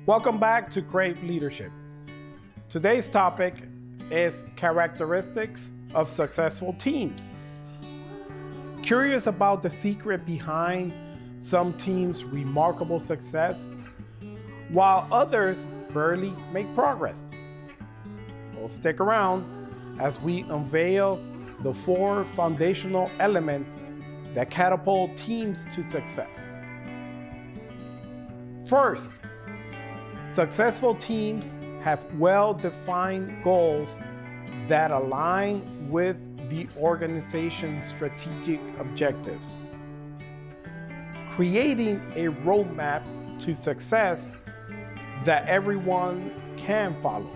Welcome back to C.R.A.V.E Leadership. Today's topic is characteristics of successful teams. Curious about the secret behind some teams' remarkable success, while others barely make progress? Well, stick around as we unveil the 4 foundational elements that catapult teams to success. First, successful teams have well-defined goals that align with the organization's strategic objectives, creating a roadmap to success that everyone can follow.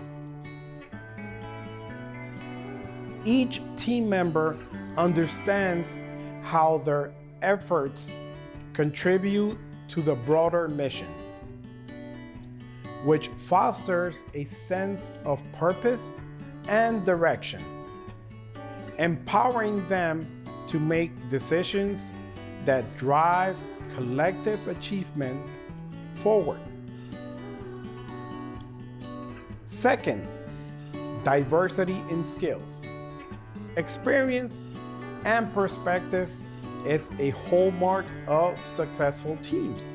Each team member understands how their efforts contribute to the broader mission, which fosters a sense of purpose and direction, empowering them to make decisions that drive collective achievement forward. Second, diversity in skills. Experience and perspective is a hallmark of successful teams.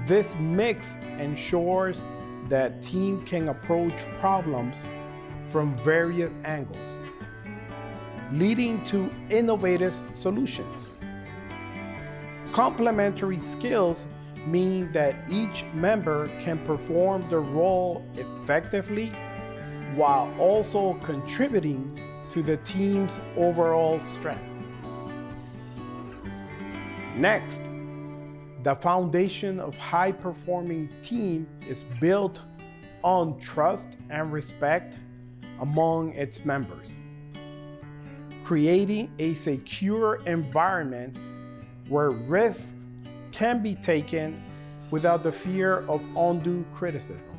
This mix ensures that team can approach problems from various angles, leading to innovative solutions. Complementary skills mean that each member can perform the role effectively while also contributing to the team's overall strength. Next, the foundation of high-performing team is built on trust and respect among its members, creating a secure environment where risks can be taken without the fear of undue criticism.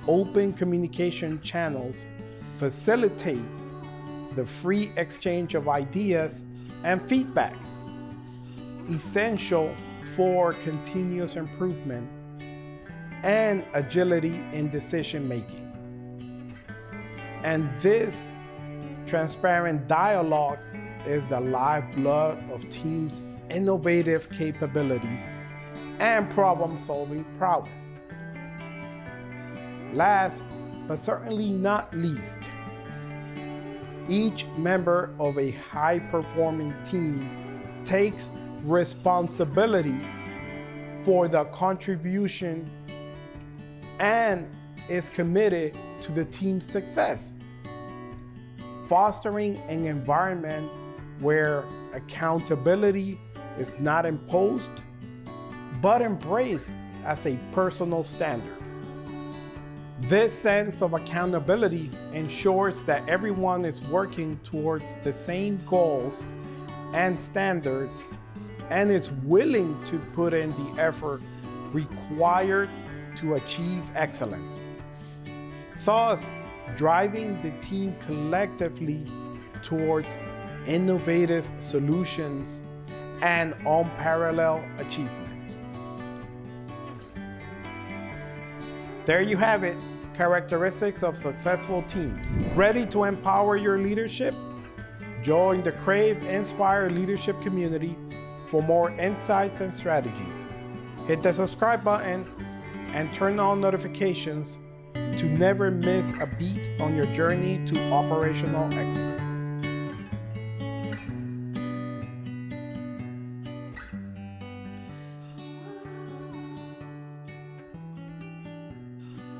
Open communication channels facilitate the free exchange of ideas and feedback, essential for continuous improvement and agility in decision-making. And this transparent dialogue is the lifeblood of teams' innovative capabilities and problem-solving prowess. Last, but certainly not least, each member of a high-performing team takes responsibility for the contribution and is committed to the team's success, fostering an environment where accountability is not imposed, but embraced as a personal standard. This sense of accountability ensures that everyone is working towards the same goals and standards and is willing to put in the effort required to achieve excellence, thus driving the team collectively towards innovative solutions and unparalleled achievements. There you have it, characteristics of successful teams. Ready to empower your leadership? Join the C.R.A.V.E Inspire Leadership community for more insights and strategies. Hit the subscribe button and turn on notifications to never miss a beat on your journey to operational excellence.